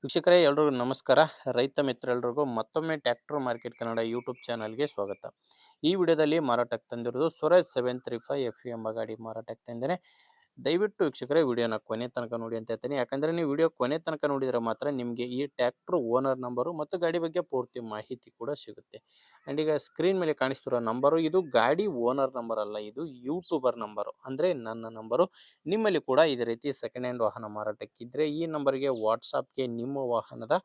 ವೀಕ್ಷಕರೇ ಎಲ್ರಿಗೂ ನಮಸ್ಕಾರ. ರೈತ ಮಿತ್ರರೆಲ್ರಿಗೂ ಮತ್ತೊಮ್ಮೆ ಟ್ರ್ಯಾಕ್ಟರ್ ಮಾರ್ಕೆಟ್ ಕನ್ನಡ ಯೂಟ್ಯೂಬ್ ಚಾನಲ್ಗೆ ಸ್ವಾಗತ. ಈ ವಿಡಿಯೋದಲ್ಲಿ ಮಾರಾಟಕ್ಕೆ ತಂದಿರೋದು ಸ್ವರಾಜ್ 735 ಎಫ್ ಎಂಬ ಗಾಡಿ ಮಾರಾಟಕ್ಕೆ ತಂದೇನೆ. ದಯವಿಟ್ಟು ವೀಕ್ಷಕರೇ ವಿಡಿಯೋನ ಕೊನೆ ತನಕ ನೋಡಿ ಅಂತ ಹೇಳ್ತೀನಿ. ಯಾಕಂದರೆ ನೀವು ವಿಡಿಯೋ ಕೊನೆ ತನಕ ನೋಡಿದರೆ ಮಾತ್ರ ನಿಮಗೆ ಈ ಟ್ರ್ಯಾಕ್ಟರ್ ಓನರ್ ನಂಬರು ಮತ್ತು ಗಾಡಿ ಬಗ್ಗೆ ಪೂರ್ತಿ ಮಾಹಿತಿ ಕೂಡ ಸಿಗುತ್ತೆ. ಆ್ಯಂಡ್ ಈಗ ಸ್ಕ್ರೀನ್ ಮೇಲೆ ಕಾಣಿಸ್ತಿರೋ ನಂಬರು ಇದು ಗಾಡಿ ಓನರ್ ನಂಬರ್ ಅಲ್ಲ, ಇದು ಯೂಟ್ಯೂಬರ್ ನಂಬರು, ಅಂದರೆ ನನ್ನ ನಂಬರು. ನಿಮ್ಮಲ್ಲಿ ಕೂಡ ಇದೇ ರೀತಿ ಸೆಕೆಂಡ್ ಹ್ಯಾಂಡ್ ವಾಹನ ಮಾರಾಟಕ್ಕಿದ್ದರೆ ಈ ನಂಬರ್ಗೆ ವಾಟ್ಸಾಪ್ಗೆ ನಿಮ್ಮ ವಾಹನದ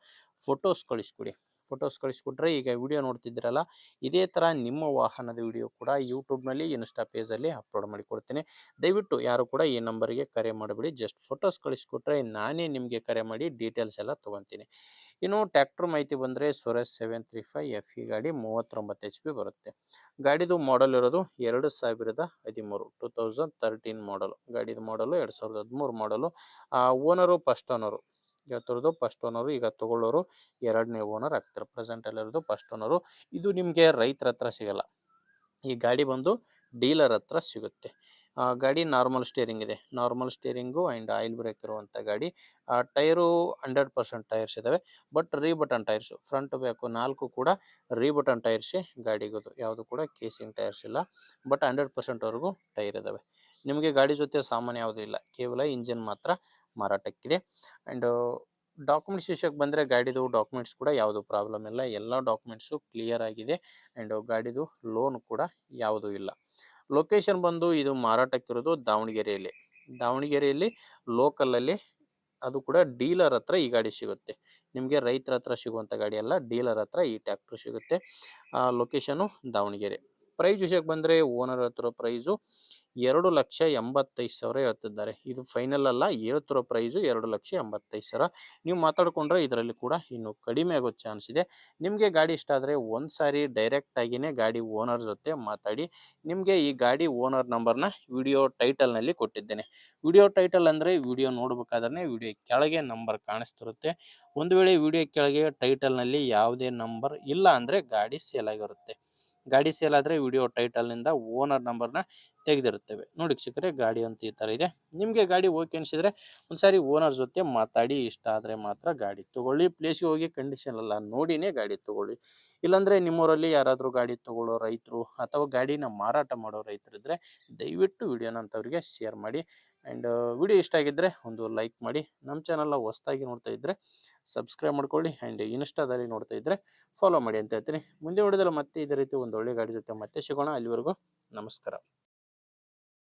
ಫೋಟೋಸ್ ಕಳಿಸ್ಕೊಡಿ. ಫೋಟೋಸ್ ಕಳಿಸ್ಕೊಟ್ರೆ ಈಗ ವಿಡಿಯೋ ನೋಡ್ತಿದ್ದೀರಲ್ಲ, ಇದೇ ಥರ ನಿಮ್ಮ ವಾಹನದ ವಿಡಿಯೋ ಕೂಡ ಯೂಟ್ಯೂಬ್ನಲ್ಲಿ ಇನ್ಸ್ಟಾ ಪೇಜಲ್ಲಿ ಅಪ್ಲೋಡ್ ಮಾಡಿಕೊಡ್ತೀನಿ. ದಯವಿಟ್ಟು ಯಾರು ಕೂಡ ಈ ನಂಬರ್ಗೆ ಕರೆ ಮಾಡಬೇಡಿ, ಜಸ್ಟ್ ಫೋಟೋಸ್ ಕಳಿಸ್ಕೊಟ್ರೆ ನಾನೇ ನಿಮಗೆ ಕರೆ ಮಾಡಿ ಡೀಟೇಲ್ಸ್ ಎಲ್ಲ ತೊಗೊತೀನಿ. ಇನ್ನು ಟ್ರ್ಯಾಕ್ಟರ್ ಮಾಹಿತಿ ಬಂದರೆ ಸ್ವರಾಜ್ 735 ಎಫ್ ಇ ಗಾಡಿ 39 HP ಬರುತ್ತೆ. ಗಾಡಿದು ಮಾಡಲ್ ಇರೋದು 2013 2013 ಮಾಡಲು. ಗಾಡಿದು ಮಾಡಲು 2013 ಮಾಡಲು. ಓನರು ಫಸ್ಟ್ ಓನರು ಹೇಳ್ತಿರೋದು, ಫಸ್ಟ್ ಓನರು. ಈಗ ತಗೊಳ್ಳೋರು ಎರಡನೇ ಓನರ್ ಆಗ್ತಾರೆ. ಪ್ರೆಸೆಂಟಲ್ಲಿ ಇರೋದು ಫಸ್ಟ್ ಓನರು. ಇದು ನಿಮಗೆ ರೈತರ ಹತ್ರ ಸಿಗಲ್ಲ, ಈ ಗಾಡಿ ಬಂದು ಡೀಲರ್ ಹತ್ರ ಸಿಗುತ್ತೆ. ಗಾಡಿ ನಾರ್ಮಲ್ ಸ್ಟೇರಿಂಗ್ ಇದೆ, normal steering and oil brake ಇರುವಂಥ ಗಾಡಿ. ಟೈರು 100% ಟೈರ್ಸ್ ಇದ್ದಾವೆ, ಬಟ್ ರೀಬಟನ್ ಟೈರ್ಸು. ಫ್ರಂಟ್ ಬ್ಯಾಕು ನಾಲ್ಕು ಕೂಡ ರೀಬಟನ್ ಟೈರ್ಸೇ ಗಾಡಿಗೋದು, ಯಾವುದು ಕೂಡ ಕೇಸಿಂಗ್ ಟೈರ್ಸ್ ಇಲ್ಲ. ಬಟ್ 100%ವರೆಗೂ ಟೈರ್ ಇದ್ದಾವೆ. ನಿಮಗೆ ಗಾಡಿ ಜೊತೆ ಸಾಮಾನು ಯಾವುದೂ ಇಲ್ಲ, ಕೇವಲ ಇಂಜಿನ್ ಮಾತ್ರ ಮಾರಾಟಕ್ಕಿದೆ. ಆ್ಯಂಡ್ ಡಾಕ್ಯುಮೆಂಟ್ಸ್ ವಿಷಯಕ್ಕೆ ಬಂದರೆ ಗಾಡಿದು ಡಾಕ್ಯುಮೆಂಟ್ಸ್ ಕೂಡ ಯಾವುದೂ ಪ್ರಾಬ್ಲಮ್ ಇಲ್ಲ, ಎಲ್ಲ ಡಾಕ್ಯುಮೆಂಟ್ಸು ಕ್ಲಿಯರ್ ಆಗಿದೆ. ಆ್ಯಂಡ್ ಗಾಡಿದು ಲೋನ್ ಕೂಡ ಯಾವುದೂ ಇಲ್ಲ. ಲೊಕೇಶನ್ ಬಂದು ಇದು ಮಾರಾಟಕ್ಕಿರೋದು ದಾವಣಗೆರೆಯಲ್ಲಿ. ದಾವಣಗೆರೆಯಲ್ಲಿ ಲೋಕಲಲ್ಲಿ, ಅದು ಕೂಡ ಡೀಲರ್ ಹತ್ರ ಈ ಗಾಡಿ ಸಿಗುತ್ತೆ. ನಿಮಗೆ ರೈತರ ಹತ್ರ ಸಿಗುವಂಥ ಗಾಡಿ ಅಲ್ಲ, ಡೀಲರ್ ಹತ್ರ ಈ ಟ್ರ್ಯಾಕ್ಟರ್ ಸಿಗುತ್ತೆ. ಲೊಕೇಶನು ದಾವಣಗೆರೆ. ಪ್ರೈಸ್ ವಿಷಯಕ್ಕೆ ಬಂದರೆ ಓನರ್ ಹತ್ತಿರ ಪ್ರೈಸು 2,85,000 ಹೇಳ್ತಿದ್ದಾರೆ. ಇದು ಫೈನಲ್ ಅಲ್ಲ, ಹೇಳ್ತಿರೋ ಪ್ರೈಸು 2,85,000. ನೀವು ಮಾತಾಡಿಕೊಂಡ್ರೆ ಇದರಲ್ಲಿ ಕೂಡ ಇನ್ನೂ ಕಡಿಮೆ ಆಗೋ ಚಾನ್ಸ್ ಇದೆ. ನಿಮಗೆ ಗಾಡಿ ಇಷ್ಟ ಆದರೆ ಒಂದು ಸಾರಿ ಡೈರೆಕ್ಟಾಗಿಯೇ ಗಾಡಿ ಓನರ್ ಜೊತೆ ಮಾತಾಡಿ. ನಿಮಗೆ ಈ ಗಾಡಿ ಓನರ್ ನಂಬರ್ನ ವಿಡಿಯೋ ಟೈಟಲ್ನಲ್ಲಿ ಕೊಟ್ಟಿದ್ದೇನೆ. ವಿಡಿಯೋ ಟೈಟಲ್ ಅಂದರೆ ವಿಡಿಯೋ ನೋಡಬೇಕಾದ್ರೆ ವಿಡಿಯೋ ಕೆಳಗೆ ನಂಬರ್ ಕಾಣಿಸ್ತಿರುತ್ತೆ. ಒಂದು ವೇಳೆ ವಿಡಿಯೋ ಕೆಳಗೆ ಟೈಟಲ್ನಲ್ಲಿ ಯಾವುದೇ ನಂಬರ್ ಇಲ್ಲ ಅಂದರೆ ಗಾಡಿ ಸೇಲ್ ಆಗಿರುತ್ತೆ. ಗಾಡಿ ಸೇಲ್ ಆದರೆ ವಿಡಿಯೋ ಟೈಟಲ್ನಿಂದ ಓನರ್ ನಂಬರ್ನ ತೆಗೆದಿರುತ್ತೇವೆ. ನೋಡಿ ವೀಕ್ಷಕರೇ, ಗಾಡಿ ಅಂತ ಈ ಥರ ಇದೆ. ನಿಮಗೆ ಗಾಡಿ ಓಕೆ ಅನಿಸಿದರೆ ಒಂದ್ಸಾರಿ ಓನರ್ ಜೊತೆ ಮಾತಾಡಿ, ಇಷ್ಟ ಆದರೆ ಮಾತ್ರ ಗಾಡಿ ತೊಗೊಳ್ಳಿ. ಪ್ಲೇಸ್ಗೆ ಹೋಗಿ ಕಂಡೀಷನ್ ಎಲ್ಲ ನೋಡಿನೇ ಗಾಡಿ ತೊಗೊಳ್ಳಿ. ಇಲ್ಲಾಂದರೆ ನಿಮ್ಮೂರಲ್ಲಿ ಯಾರಾದರೂ ಗಾಡಿ ತೊಗೊಳ್ಳೋ ರೈತರು ಅಥವಾ ಗಾಡಿನ ಮಾರಾಟ ಮಾಡೋ ರೈತರಿದ್ದರೆ ದಯವಿಟ್ಟು ವಿಡಿಯೋನ ಅಂಥವ್ರಿಗೆ ಶೇರ್ ಮಾಡಿ. ಆ್ಯಂಡ್ ವಿಡಿಯೋ ಇಷ್ಟ ಆಗಿದ್ದರೆ ಒಂದು ಲೈಕ್ ಮಾಡಿ. ನಮ್ಮ ಚಾನಲ್ನ ಹೊಸದಾಗಿ ನೋಡ್ತಾ ಇದ್ದರೆ ಸಬ್ಸ್ಕ್ರೈಬ್ ಮಾಡ್ಕೊಳ್ಳಿ. ಆ್ಯಂಡ್ ಇನ್ಸ್ಟಾದಲ್ಲಿ ನೋಡ್ತಾ ಇದ್ದರೆ ಫಾಲೋ ಮಾಡಿ ಅಂತ ಹೇಳ್ತೀನಿ. ಮುಂದೆ ನೋಡಿದರೆ ಮತ್ತೆ ಇದೇ ರೀತಿ ಒಂದು ಒಳ್ಳೆ ಗಾಡಿ ಜೊತೆ ಮತ್ತೆ ಸಿಗೋಣ. ಅಲ್ಲಿವರೆಗೂ ನಮಸ್ಕಾರ.